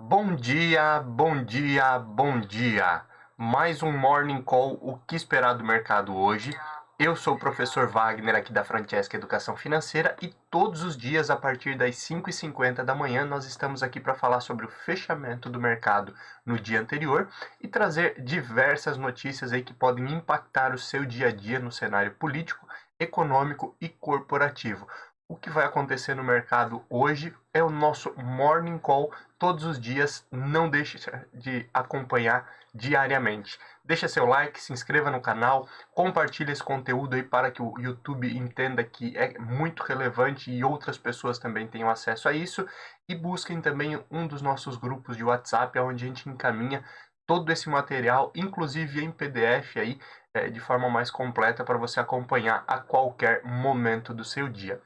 Bom dia, bom dia, bom dia. Mais um Morning Call, o que esperar do mercado hoje? Eu sou o professor Wagner aqui da Francesca Educação Financeira e todos os dias a partir das 5h50 da manhã nós estamos aqui para falar sobre o fechamento do mercado no dia anterior e trazer diversas notícias aí que podem impactar o seu dia a dia no cenário político, econômico e corporativo. O que vai acontecer no mercado hoje é o nosso Morning Call todos os dias. Não deixe de acompanhar diariamente. Deixa seu like, se inscreva no canal, compartilhe esse conteúdo aí para que o YouTube entenda que é muito relevante e outras pessoas também tenham acesso a isso. E busquem também um dos nossos grupos de WhatsApp, onde a gente encaminha todo esse material, inclusive em PDF aí, de forma mais completa para você acompanhar a qualquer momento do seu dia.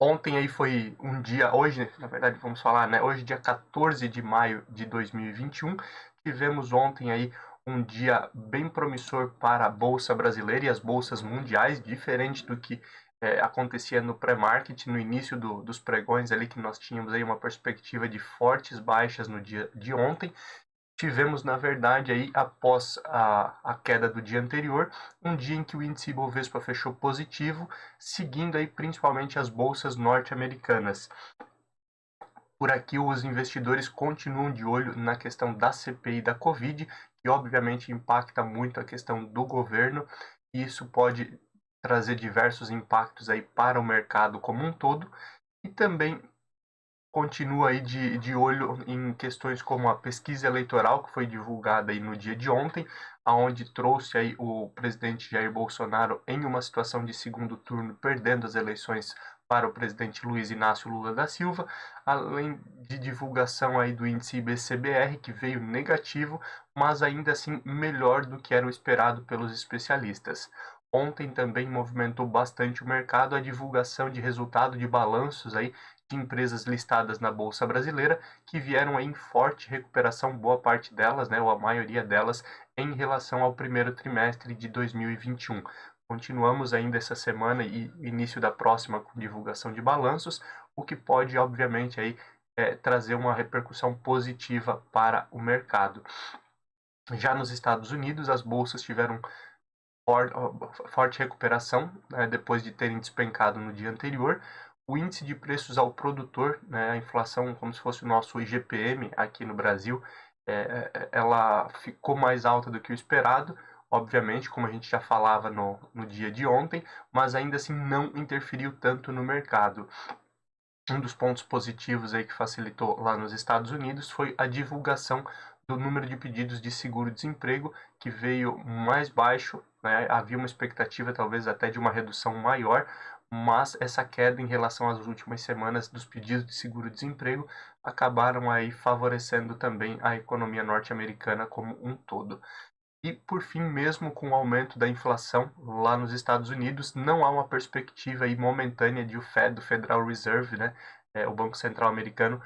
Ontem aí foi um dia, hoje, na verdade, vamos falar, né? Hoje, dia 14 de maio de 2021, tivemos ontem aí um dia bem promissor para a Bolsa Brasileira e as bolsas mundiais, diferente do que acontecia no pré-market, no início dos pregões ali, que nós tínhamos aí uma perspectiva de fortes baixas no dia de ontem. Tivemos, na verdade, aí, após a queda do dia anterior, um dia em que o índice Ibovespa fechou positivo, seguindo aí principalmente as bolsas norte-americanas. Por aqui, os investidores continuam de olho na questão da CPI da Covid, que obviamente impacta muito a questão do governo, e isso pode trazer diversos impactos aí para o mercado como um todo, e também continua aí de olho em questões como a pesquisa eleitoral que foi divulgada aí no dia de ontem, aonde trouxe aí o presidente Jair Bolsonaro em uma situação de segundo turno, perdendo as eleições para o presidente Luiz Inácio Lula da Silva, além de divulgação aí do índice IBCBR, que veio negativo, mas ainda assim melhor do que era o esperado pelos especialistas. Ontem também movimentou bastante o mercado a divulgação de resultado de balanços aí de empresas listadas na Bolsa Brasileira que vieram em forte recuperação, boa parte delas, né, ou a maioria delas, em relação ao primeiro trimestre de 2021. Continuamos ainda essa semana e início da próxima com divulgação de balanços, o que pode, obviamente, aí, trazer uma repercussão positiva para o mercado. Já nos Estados Unidos, as bolsas tiveram forte recuperação, né, depois de terem despencado no dia anterior. O índice de preços ao produtor, né, a inflação, como se fosse o nosso IGPM aqui no Brasil, ela ficou mais alta do que o esperado, obviamente, como a gente já falava no dia de ontem, mas ainda assim não interferiu tanto no mercado. Um dos pontos positivos aí que facilitou lá nos Estados Unidos foi a divulgação do número de pedidos de seguro-desemprego, que veio mais baixo, né? Havia uma expectativa talvez até de uma redução maior, mas essa queda em relação às últimas semanas dos pedidos de seguro-desemprego acabaram aí favorecendo também a economia norte-americana como um todo. E, por fim, mesmo com o aumento da inflação lá nos Estados Unidos, não há uma perspectiva aí momentânea de o Fed, o Federal Reserve, né, o Banco Central Americano,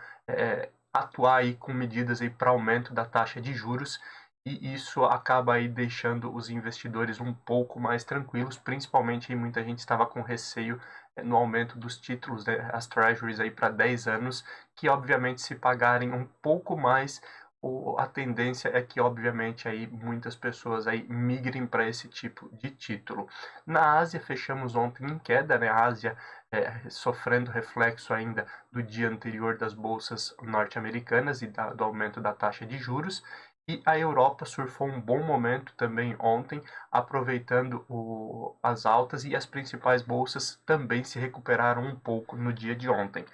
atuar aí com medidas aí para aumento da taxa de juros, e isso acaba aí deixando os investidores um pouco mais tranquilos, principalmente aí muita gente estava com receio no aumento dos títulos, né, as treasuries aí para 10 anos, que obviamente se pagarem um pouco mais, a tendência é que, obviamente, aí muitas pessoas aí migrem para esse tipo de título. Na Ásia, fechamos ontem em queda, né? A Ásia sofrendo reflexo ainda do dia anterior das bolsas norte-americanas e do aumento da taxa de juros. E a Europa surfou um bom momento também ontem, aproveitando as altas, e as principais bolsas também se recuperaram um pouco no dia de ontem.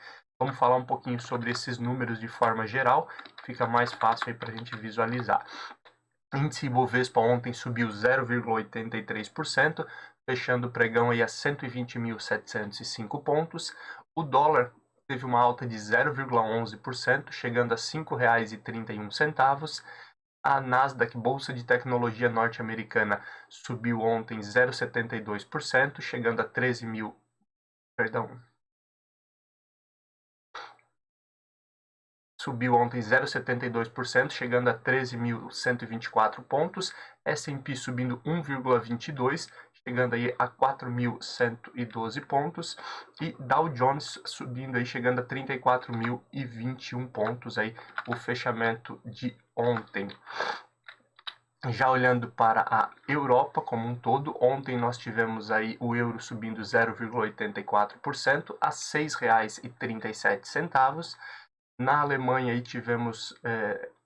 Vamos falar um pouquinho sobre esses números de forma geral, fica mais fácil aí para a gente visualizar. Índice Ibovespa ontem subiu 0,83%, fechando o pregão aí a 120.705 pontos. O dólar teve uma alta de 0,11%, chegando a R$ 5,31. A Nasdaq, Bolsa de Tecnologia norte-americana, subiu ontem 0,72%, chegando a 13 mil, perdão, subiu ontem 0,72%, chegando a 13.124 pontos. S&P subindo 1,22%, chegando aí a 4.112 pontos, e Dow Jones subindo aí, chegando a 34.021 pontos aí, o fechamento de ontem. Já olhando para a Europa como um todo, ontem nós tivemos aí o euro subindo 0,84% a R$ 6,37. Na Alemanha aí tivemos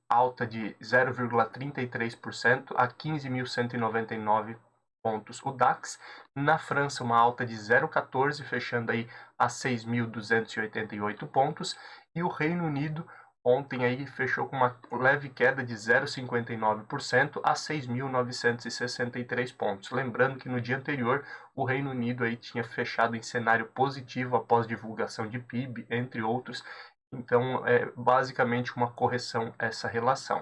alta de 0,33% a 15.199 pontos o DAX. Na França, uma alta de 0,14%, fechando aí a 6.288 pontos. E o Reino Unido ontem aí fechou com uma leve queda de 0,59% a 6.963 pontos. Lembrando que no dia anterior o Reino Unido aí tinha fechado em cenário positivo após divulgação de PIB, entre outros. Então, é basicamente uma correção essa relação.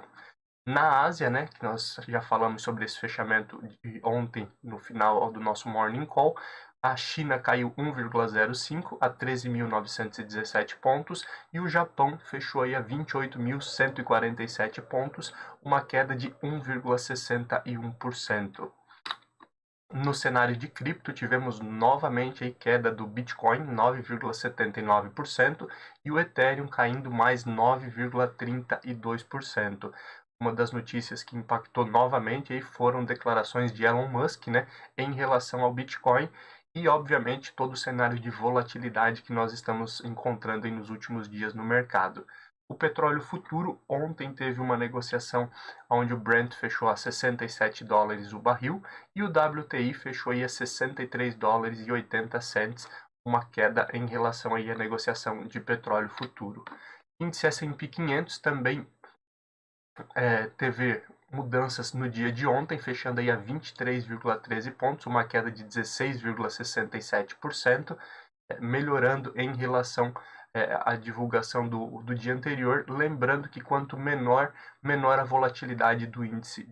Na Ásia, né, que nós já falamos sobre esse fechamento de ontem no final do nosso Morning Call, a China caiu 1,05 a 13.917 pontos e o Japão fechou aí a 28.147 pontos, uma queda de 1,61%. No cenário de cripto, tivemos novamente a queda do Bitcoin, 9,79%, e o Ethereum caindo mais 9,32%. Uma das notícias que impactou novamente aí foram declarações de Elon Musk, né, em relação ao Bitcoin, e obviamente todo o cenário de volatilidade que nós estamos encontrando aí nos últimos dias no mercado. O petróleo futuro ontem teve uma negociação onde o Brent fechou a $67 o barril e o WTI fechou aí a $63,80, uma queda em relação aí à negociação de petróleo futuro. O índice S&P 500 também teve mudanças no dia de ontem, fechando aí a 23,13 pontos, uma queda de 16,67%, melhorando em relação à divulgação do dia anterior, lembrando que quanto menor a volatilidade do índice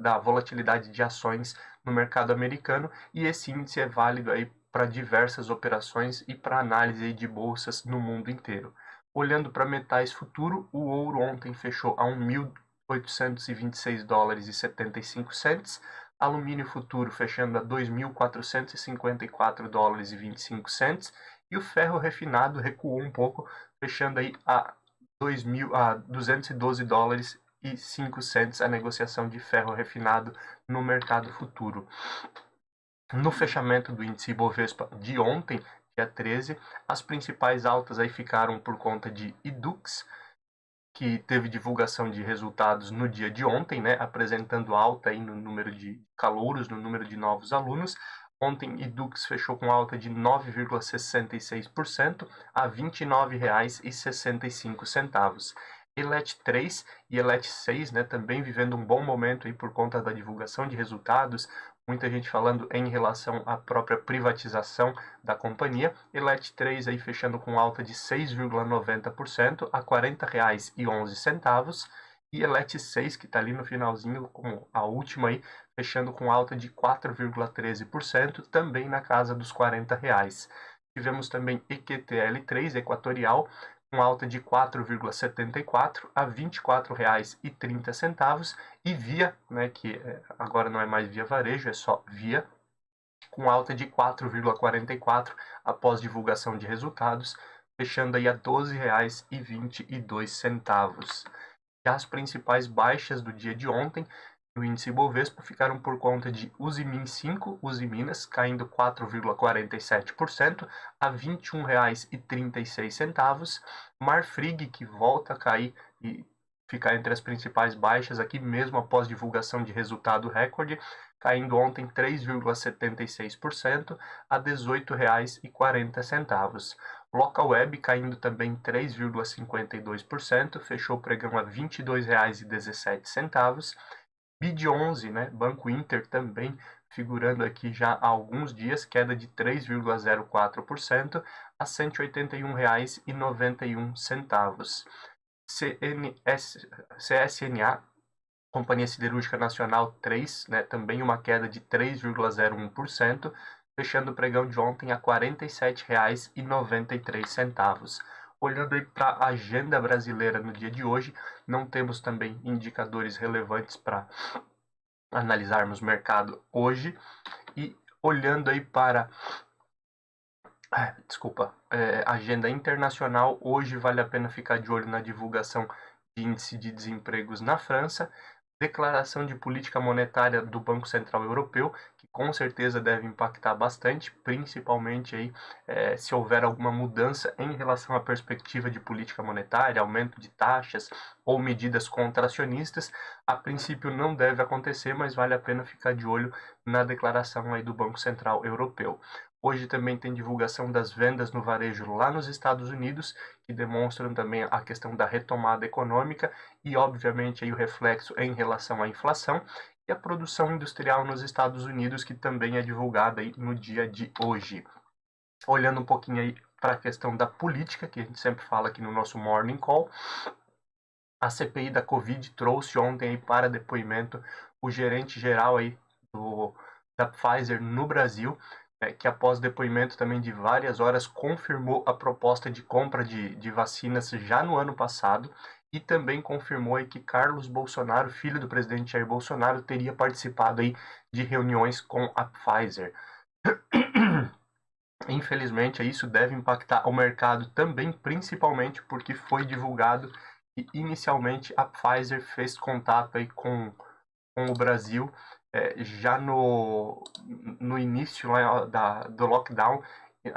da volatilidade de ações no mercado americano, e esse índice é válido aí para diversas operações e para análise aí de bolsas no mundo inteiro. Olhando para metais futuro, o ouro ontem fechou a $1.826,75, alumínio futuro fechando a $2.454,25, e o ferro refinado recuou um pouco, fechando aí a $212,05 a negociação de ferro refinado no mercado futuro. No fechamento do índice Ibovespa de ontem, dia 13, as principais altas aí ficaram por conta de Yduqs, que teve divulgação de resultados no dia de ontem, né, apresentando alta aí no número de calouros, no número de novos alunos. Ontem, Yduqs fechou com alta de 9,66% a R$ 29,65. Elet 3 e Elet 6, né, também vivendo um bom momento aí por conta da divulgação de resultados, muita gente falando em relação à própria privatização da companhia. Elet 3 aí fechando com alta de 6,90% a R$ 40,11. E Elet 6, que está ali no finalzinho, como a última aí, fechando com alta de 4,13%, também na casa dos R$ 40. Tivemos também EQTL3 Equatorial, com alta de 4,74 a R$ 24,30, e Via, né, que agora não é mais Via Varejo, é só Via, com alta de 4,44 após divulgação de resultados, fechando aí a R$ 12,22. Já as principais baixas do dia de ontem no índice Ibovespa ficaram por conta de Usimin 5, Usiminas, caindo 4,47% a R$ 21,36. Marfrig, que volta a cair e ficar entre as principais baixas aqui, mesmo após divulgação de resultado recorde, caindo ontem 3,76% a R$ 18,40. Localweb caindo também 3,52%, fechou o pregão a R$ 22,17. BID11, né, Banco Inter também figurando aqui já há alguns dias, queda de 3,04% a R$ 181,91. CSNA, Companhia Siderúrgica Nacional 3, né, também uma queda de 3,01%, fechando o pregão de ontem a R$ 47,93. Olhando aí para a agenda brasileira no dia de hoje, não temos também indicadores relevantes para analisarmos o mercado hoje e olhando aí para agenda internacional, hoje vale a pena ficar de olho na divulgação de índice de desempregos na França, declaração de política monetária do Banco Central Europeu, que com certeza deve impactar bastante, principalmente aí, se houver alguma mudança em relação à perspectiva de política monetária, aumento de taxas ou medidas contracionistas. A princípio não deve acontecer, mas vale a pena ficar de olho na declaração aí do Banco Central Europeu. Hoje também tem divulgação das vendas no varejo lá nos Estados Unidos, que demonstram também a questão da retomada econômica e, obviamente, aí o reflexo em relação à inflação e a produção industrial nos Estados Unidos, que também é divulgada aí no dia de hoje. Olhando um pouquinho aí para a questão da política, que a gente sempre fala aqui no nosso Morning Call, a CPI da Covid trouxe ontem aí para depoimento o gerente geral aí da Pfizer no Brasil, que após depoimento também de várias horas confirmou a proposta de compra de vacinas já no ano passado e também confirmou aí que Carlos Bolsonaro, filho do presidente Jair Bolsonaro, teria participado aí de reuniões com a Pfizer. Infelizmente, isso deve impactar o mercado também, principalmente porque foi divulgado que inicialmente a Pfizer fez contato aí com o Brasil já no início do lockdown,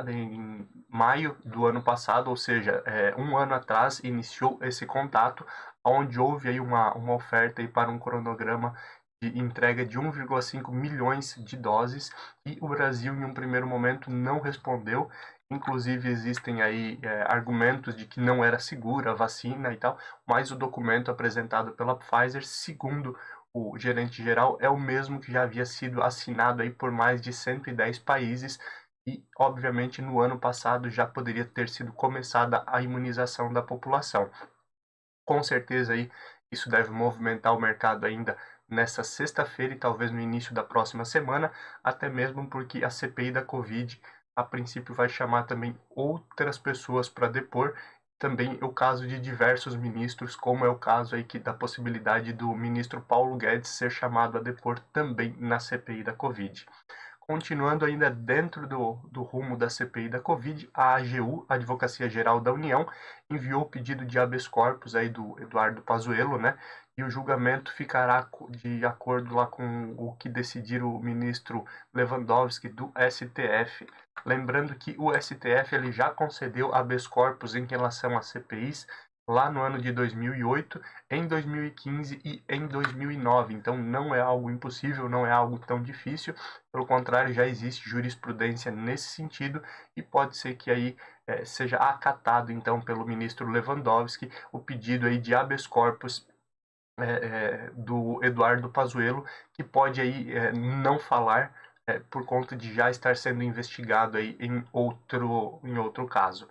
em maio do ano passado, ou seja, um ano atrás, iniciou esse contato, onde houve aí uma oferta aí para um cronograma de entrega de 1,5 milhões de doses e o Brasil, em um primeiro momento, não respondeu. Inclusive, existem aí argumentos de que não era segura a vacina e tal, mas o documento apresentado pela Pfizer, segundo o gerente geral, é o mesmo que já havia sido assinado aí por mais de 110 países e, obviamente, no ano passado já poderia ter sido começada a imunização da população. Com certeza aí isso deve movimentar o mercado ainda nessa sexta-feira e talvez no início da próxima semana, até mesmo porque a CPI da Covid a princípio vai chamar também outras pessoas para depor, também o caso de diversos ministros, como é o caso aí da possibilidade do ministro Paulo Guedes ser chamado a depor também na CPI da Covid. Continuando ainda dentro do rumo da CPI da Covid, a AGU, Advocacia Geral da União, enviou o pedido de habeas corpus aí do Eduardo Pazuello, né? E o julgamento ficará de acordo lá com o que decidir o ministro Lewandowski do STF. Lembrando que o STF ele já concedeu habeas corpus em relação a CPIs lá no ano de 2008, em 2015 e em 2009. Então não é algo impossível, não é algo tão difícil. Pelo contrário, já existe jurisprudência nesse sentido e pode ser que aí seja acatado então pelo ministro Lewandowski o pedido aí de habeas corpus do Eduardo Pazuello, que pode aí não falar por conta de já estar sendo investigado aí em outro caso.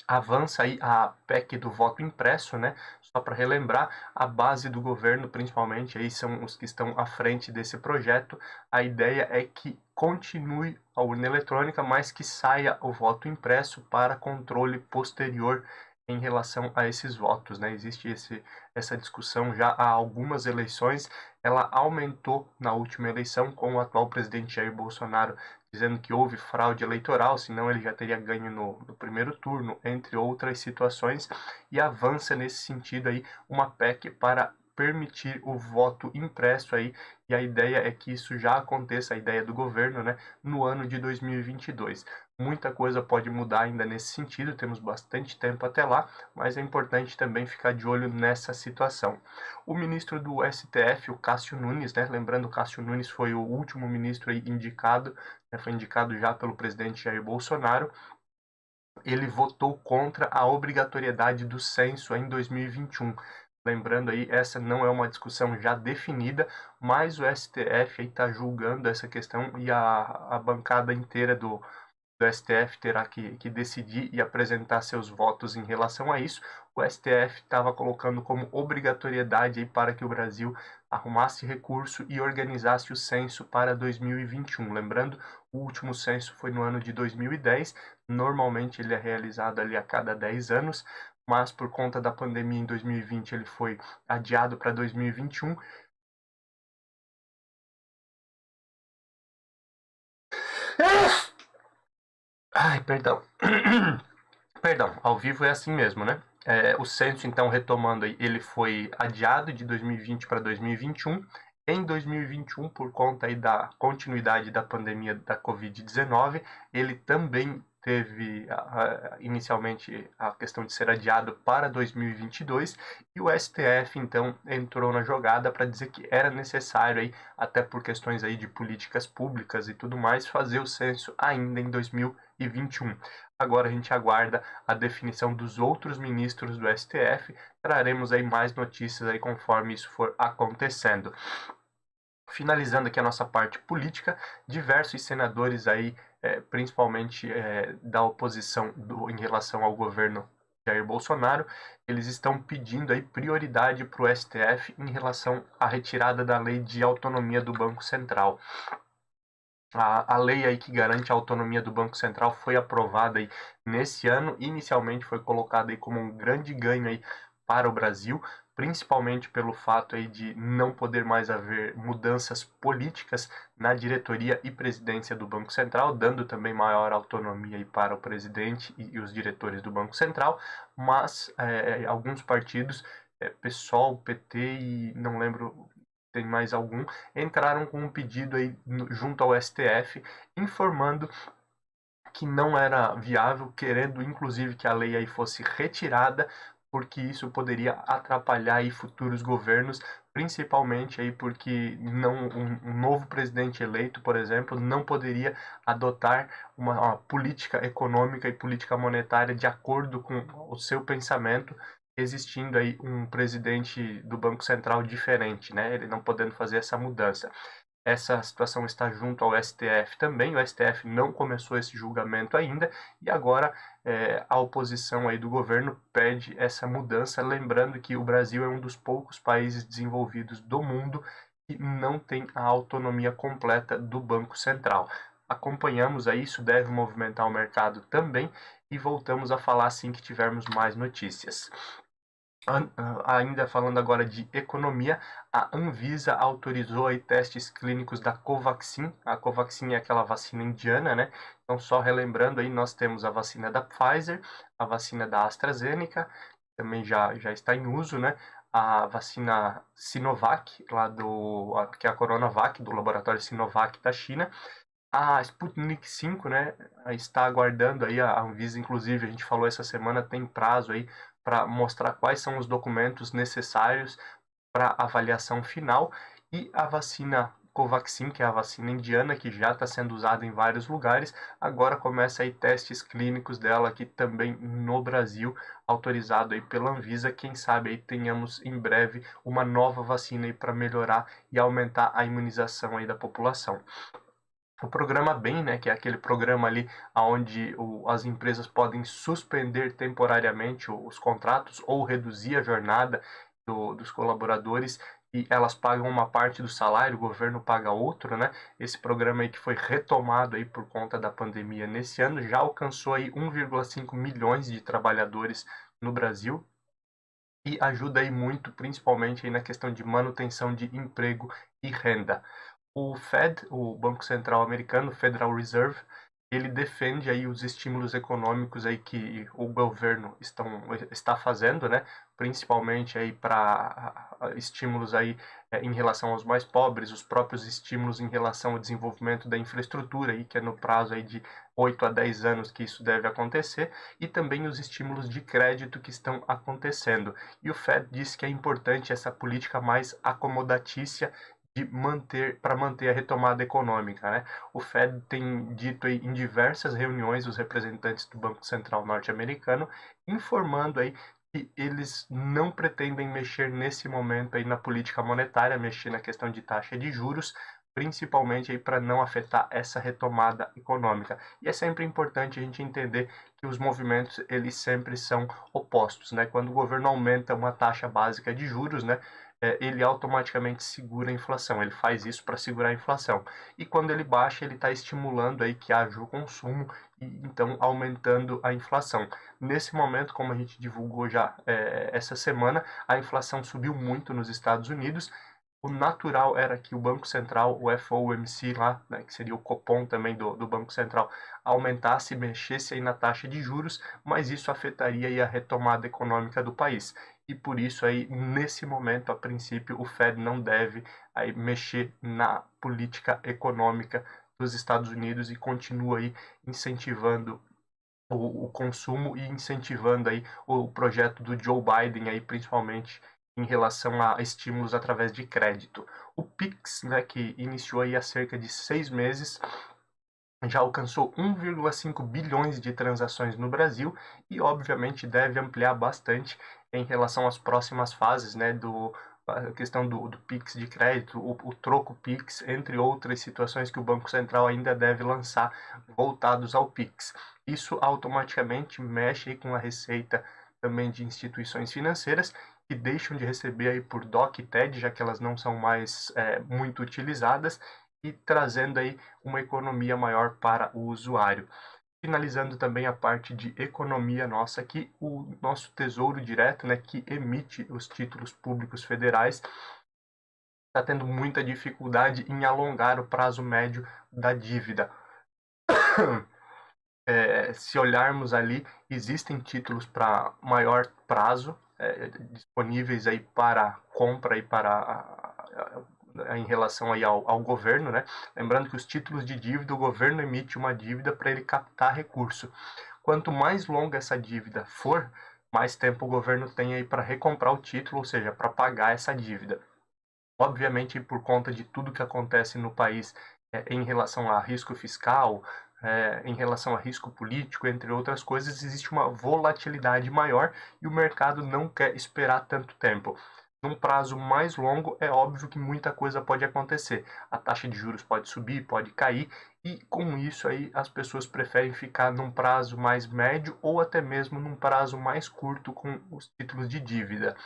Avança aí a PEC do voto impresso, né? Só para relembrar, a base do governo, principalmente, aí são os que estão à frente desse projeto. A ideia é que continue a urna eletrônica, mas que saia o voto impresso para controle posterior em relação a esses votos, né? Existe essa discussão já há algumas eleições. Ela aumentou na última eleição com o atual presidente Jair Bolsonaro dizendo que houve fraude eleitoral, senão ele já teria ganho no primeiro turno, entre outras situações, e avança nesse sentido aí uma PEC para permitir o voto impresso aí, e a ideia é que isso já aconteça, a ideia do governo, né, no ano de 2022. Muita coisa pode mudar ainda nesse sentido, temos bastante tempo até lá, mas é importante também ficar de olho nessa situação. O ministro do STF, o Cássio Nunes, né, lembrando, o Cássio Nunes foi o último ministro aí indicado, foi indicado já pelo presidente Jair Bolsonaro, ele votou contra a obrigatoriedade do censo em 2021. Lembrando aí, essa não é uma discussão já definida, mas o STF está julgando essa questão e a bancada inteira do STF terá que decidir e apresentar seus votos em relação a isso. O STF estava colocando como obrigatoriedade aí para que o Brasil arrumasse recurso e organizasse o censo para 2021. Lembrando, o último censo foi no ano de 2010, normalmente ele é realizado ali a cada 10 anos, mas por conta da pandemia em 2020 ele foi adiado para 2021 Ai, perdão. Perdão, ao vivo é assim mesmo, né? O censo, então, retomando aí, ele foi adiado de 2020 para 2021. Em 2021, por conta aí da continuidade da pandemia da Covid-19, ele também teve inicialmente a questão de ser adiado para 2022 e o STF então entrou na jogada para dizer que era necessário aí, até por questões aí de políticas públicas e tudo mais, fazer o censo ainda em 2021. Agora a gente aguarda a definição dos outros ministros do STF. Traremos aí mais notícias aí conforme isso for acontecendo. Finalizando aqui a nossa parte política, diversos senadores aí, principalmente da oposição em relação ao governo Jair Bolsonaro, eles estão pedindo aí prioridade para o STF em relação à retirada da lei de autonomia do Banco Central. A lei aí que garante a autonomia do Banco Central foi aprovada aí nesse ano. Inicialmente foi colocada aí como um grande ganho aí para o Brasil, principalmente pelo fato aí de não poder mais haver mudanças políticas na diretoria e presidência do Banco Central, dando também maior autonomia aí para o presidente e os diretores do Banco Central, mas alguns partidos, PSOL, PT e não lembro tem mais algum, entraram com um pedido aí junto ao STF, informando que não era viável, querendo inclusive que a lei aí fosse retirada, porque isso poderia atrapalhar aí futuros governos, principalmente aí porque um novo presidente eleito, por exemplo, não poderia adotar uma política econômica e política monetária de acordo com o seu pensamento, existindo aí um presidente do Banco Central diferente, né? Ele não podendo fazer essa mudança. Essa situação está junto ao STF também. O STF não começou esse julgamento ainda e agora a oposição aí do governo pede essa mudança, lembrando que o Brasil é um dos poucos países desenvolvidos do mundo que não tem a autonomia completa do Banco Central. Acompanhamos aí, isso deve movimentar o mercado também e voltamos a falar assim que tivermos mais notícias. Ainda falando agora de economia, a Anvisa autorizou aí testes clínicos da Covaxin. A Covaxin é aquela vacina indiana, né? Então, só relembrando aí, nós temos a vacina da Pfizer, a vacina da AstraZeneca, também já está em uso, né? A vacina Sinovac, que é a Coronavac, do laboratório Sinovac da China. A Sputnik 5, né, está aguardando aí a Anvisa, inclusive, a gente falou essa semana, tem prazo aí para mostrar quais são os documentos necessários para avaliação final. E a vacina Covaxin, que é a vacina indiana, que já está sendo usada em vários lugares, agora começa aí testes clínicos dela aqui também no Brasil, autorizado aí pela Anvisa. Quem sabe aí tenhamos em breve uma nova vacina aí para melhorar e aumentar a imunização aí da população. O programa BEM, né, que é aquele programa ali onde as empresas podem suspender temporariamente os contratos ou reduzir a jornada dos colaboradores e elas pagam uma parte do salário, o governo paga outro, né? Esse programa aí que foi retomado aí por conta da pandemia nesse ano já alcançou aí 1,5 milhões de trabalhadores no Brasil e ajuda aí muito, principalmente aí na questão de manutenção de emprego e renda. O Fed, o Banco Central Americano, Federal Reserve, ele defende aí os estímulos econômicos aí que o governo está fazendo, né? Principalmente aí para estímulos aí em relação aos mais pobres, os próprios estímulos em relação ao desenvolvimento da infraestrutura aí que é no prazo aí de 8 a 10 anos que isso deve acontecer e também os estímulos de crédito que estão acontecendo. E o Fed diz que é importante essa política mais acomodatícia para manter a retomada econômica, né? O Fed tem dito aí em diversas reuniões os representantes do Banco Central norte-americano informando aí que eles não pretendem mexer nesse momento aí na política monetária, mexer na questão de taxa de juros, principalmente aí para não afetar essa retomada econômica. E é sempre importante a gente entender que os movimentos eles sempre são opostos, né? Quando o governo aumenta uma taxa básica de juros, né, ele automaticamente segura a inflação. Ele faz isso para segurar a inflação. E quando ele baixa, ele está estimulando aí que haja o consumo e então aumentando a inflação. Nesse momento, como a gente divulgou já essa semana, a inflação subiu muito nos Estados Unidos. O natural era que o Banco Central, o FOMC lá, né, que seria o Copom também do Banco Central, aumentasse, mexesse aí na taxa de juros, mas isso afetaria aí a retomada econômica do país. E por isso aí, nesse momento, a princípio, o Fed não deve aí mexer na política econômica dos Estados Unidos e continua aí incentivando o consumo e incentivando aí o projeto do Joe Biden aí principalmente em relação a estímulos através de crédito. O Pix, né, que iniciou aí há cerca de 6 meses, já alcançou 1,5 bilhões de transações no Brasil e obviamente deve ampliar bastante em relação às próximas fases, né, a questão do Pix de crédito, o troco Pix, entre outras situações que o Banco Central ainda deve lançar voltados ao Pix. Isso automaticamente mexe com a receita também de instituições financeiras que deixam de receber aí por DOC e TED, já que elas não são mais muito utilizadas, e trazendo aí uma economia maior para o usuário. Finalizando também a parte de economia nossa aqui, o nosso Tesouro Direto, né, que emite os títulos públicos federais, está tendo muita dificuldade em alongar o prazo médio da dívida. Se olharmos ali, existem títulos para maior prazo disponíveis aí para compra e em relação aí ao governo, né? Lembrando que os títulos de dívida, o governo emite uma dívida para ele captar recurso. Quanto mais longa essa dívida for, mais tempo o governo tem aí para recomprar o título, ou seja, para pagar essa dívida. Obviamente, por conta de tudo que acontece no país em relação a risco fiscal, em relação a risco político, entre outras coisas, existe uma volatilidade maior e o mercado não quer esperar tanto tempo. Num prazo mais longo, é óbvio que muita coisa pode acontecer. A taxa de juros pode subir, pode cair, e com isso aí as pessoas preferem ficar num prazo mais médio ou até mesmo num prazo mais curto com os títulos de dívida.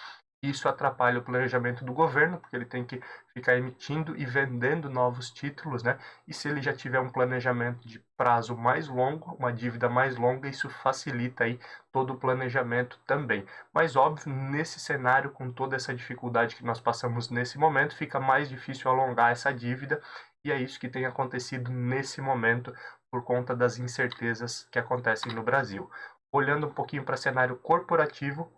Isso atrapalha o planejamento do governo, porque ele tem que ficar emitindo e vendendo novos títulos, né? E se ele já tiver um planejamento de prazo mais longo, uma dívida mais longa, isso facilita aí todo o planejamento também. Mas óbvio, nesse cenário, com toda essa dificuldade que nós passamos nesse momento, fica mais difícil alongar essa dívida, e é isso que tem acontecido nesse momento por conta das incertezas que acontecem no Brasil. Olhando um pouquinho para o cenário corporativo,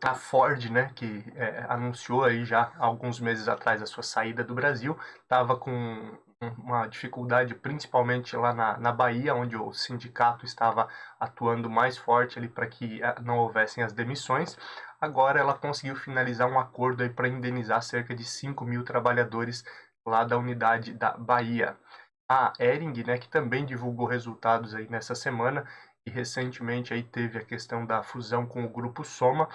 a Ford, né, que anunciou aí já há alguns meses atrás a sua saída do Brasil, estava com uma dificuldade principalmente lá na Bahia, onde o sindicato estava atuando mais forte ali para que não houvessem as demissões. Agora ela conseguiu finalizar um acordo aí para indenizar cerca de 5 mil trabalhadores lá da unidade da Bahia. A Hering, né, que também divulgou resultados aí nessa semana e recentemente aí teve a questão da fusão com o Grupo Soma,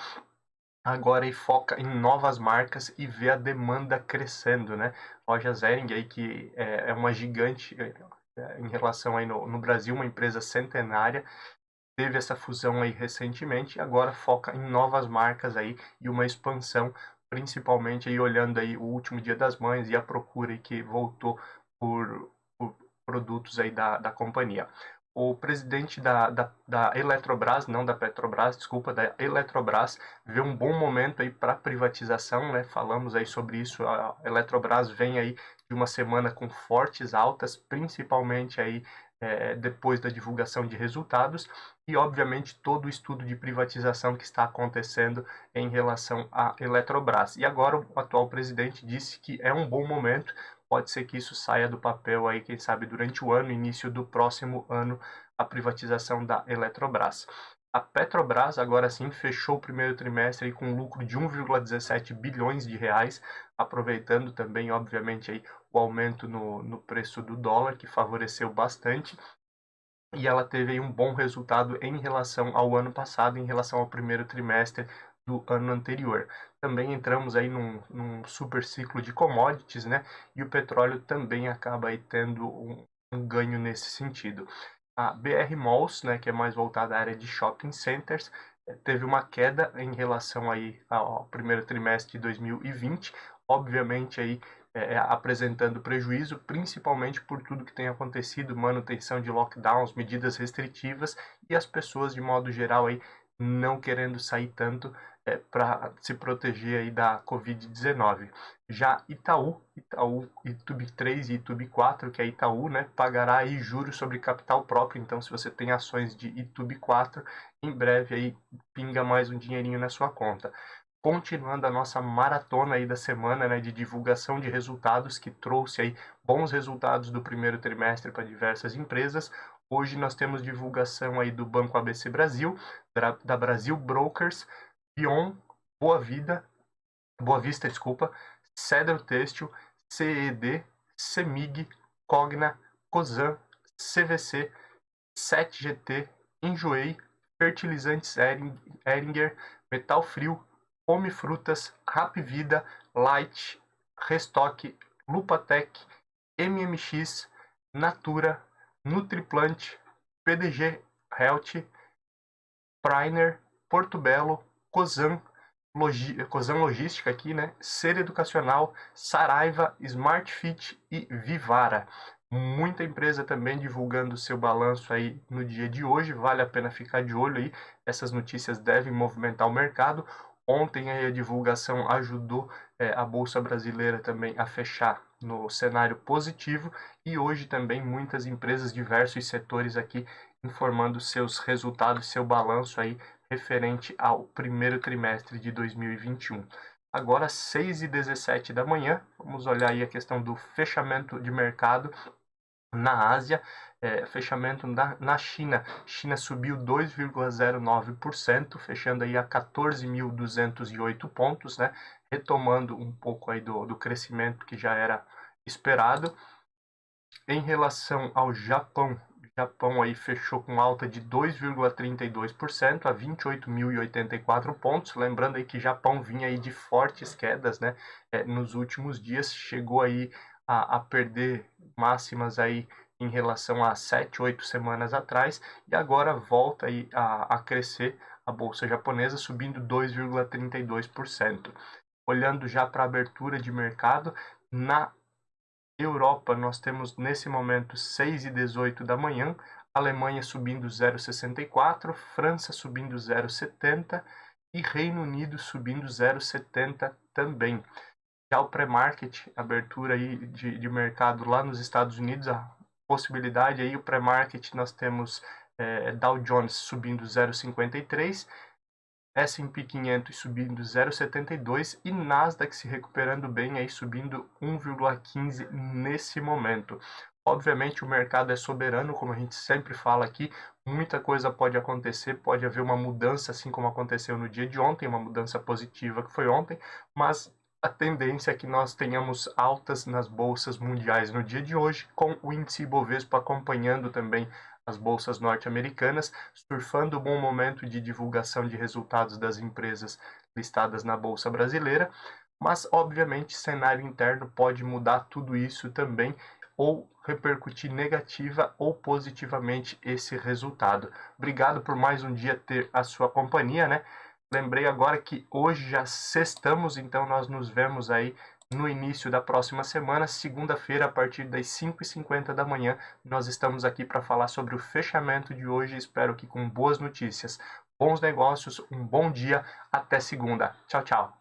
agora e foca em novas marcas e vê a demanda crescendo, né? Loja Zering aí que é uma gigante em relação aí no Brasil, uma empresa centenária, teve essa fusão aí recentemente e agora foca em novas marcas aí e uma expansão, principalmente aí olhando aí o último Dia das Mães e a procura aí que voltou por produtos aí da companhia. O presidente da Eletrobras, não da Petrobras, desculpa, da Eletrobras, vê um bom momento aí para privatização, né? Falamos aí sobre isso. A Eletrobras vem aí de uma semana com fortes altas, principalmente aí depois da divulgação de resultados e, obviamente, todo o estudo de privatização que está acontecendo em relação à Eletrobras. E agora o atual presidente disse que é um bom momento. Pode ser que isso saia do papel aí, quem sabe, durante o ano, início do próximo ano, a privatização da Eletrobras. A Petrobras, agora sim, fechou o primeiro trimestre aí com um lucro de 1,17 bilhões de reais, aproveitando também, obviamente, aí, o aumento no preço do dólar, que favoreceu bastante. E ela teve aí um bom resultado em relação ao ano passado, em relação ao primeiro trimestre do ano anterior. Também entramos aí num super ciclo de commodities, né? E o petróleo também acaba aí tendo um ganho nesse sentido. A BR Malls, né, que é mais voltada à área de shopping centers, teve uma queda em relação aí ao primeiro trimestre de 2020, obviamente aí apresentando prejuízo, principalmente por tudo que tem acontecido, manutenção de lockdowns, medidas restritivas e as pessoas de modo geral aí não querendo sair tanto para se proteger aí da Covid-19. Já Itaú, Itub 3 e Itub 4, que é Itaú, né, pagará aí juros sobre capital próprio. Então, se você tem ações de Itub 4, em breve aí pinga mais um dinheirinho na sua conta. Continuando a nossa maratona aí da semana, né, de divulgação de resultados, que trouxe aí bons resultados do primeiro trimestre para diversas empresas. Hoje nós temos divulgação aí do Banco ABC Brasil, da Brasil Brokers, Bion, Boa Vista, desculpa, Cedro Têxtil, CED, CEMIG, Cogna, Cosan, CVC, 7GT, Enjoei, Fertilizantes Heringer, Metal Frio, Home Frutas, Rapvida, Light, Restock, Lupatec, MMX, Natura, Nutriplant, PDG Health, Priner, Porto Belo, Cosan Logística aqui, né? Ser Educacional, Saraiva, Smart Fit e Vivara. Muita empresa também divulgando seu balanço aí no dia de hoje, vale a pena ficar de olho aí, essas notícias devem movimentar o mercado. Ontem aí a divulgação ajudou a Bolsa Brasileira também a fechar no cenário positivo e hoje também muitas empresas, diversos setores aqui informando seus resultados, seu balanço aí referente ao primeiro trimestre de 2021. Agora, 6h17 da manhã, vamos olhar aí a questão do fechamento de mercado na Ásia, fechamento na China. China subiu 2,09%, fechando aí a 14.208 pontos, né? Retomando um pouco aí do crescimento que já era esperado. Em relação ao Japão aí fechou com alta de 2,32% a 28.084 pontos. Lembrando aí que Japão vinha aí de fortes quedas, né? Nos últimos dias chegou aí a perder máximas aí em relação a 7, 8 semanas atrás e agora volta aí a crescer a bolsa japonesa subindo 2,32%. Olhando já para a abertura de mercado, na Europa, nós temos nesse momento 6h18 da manhã, Alemanha subindo 0,64, França subindo 0,70 e Reino Unido subindo 0,70 também. Já o pré-market, abertura aí de mercado lá nos Estados Unidos, a possibilidade aí, o pré-market nós temos Dow Jones subindo 0,53, S&P 500 subindo 0,72 e Nasdaq se recuperando bem, aí subindo 1,15 nesse momento. Obviamente o mercado é soberano, como a gente sempre fala aqui, muita coisa pode acontecer, pode haver uma mudança, assim como aconteceu no dia de ontem, uma mudança positiva que foi ontem, mas a tendência é que nós tenhamos altas nas bolsas mundiais no dia de hoje, com o índice Ibovespa acompanhando também as bolsas norte-americanas, surfando o bom momento de divulgação de resultados das empresas listadas na Bolsa Brasileira, mas obviamente cenário interno pode mudar tudo isso também ou repercutir negativa ou positivamente esse resultado. Obrigado por mais um dia ter a sua companhia, né? Lembrei agora que hoje já sextamos, então nós nos vemos aí no início da próxima semana, segunda-feira, a partir das 5h50 da manhã. Nós estamos aqui para falar sobre o fechamento de hoje. Espero que com boas notícias, bons negócios, um bom dia. Até segunda. Tchau, tchau.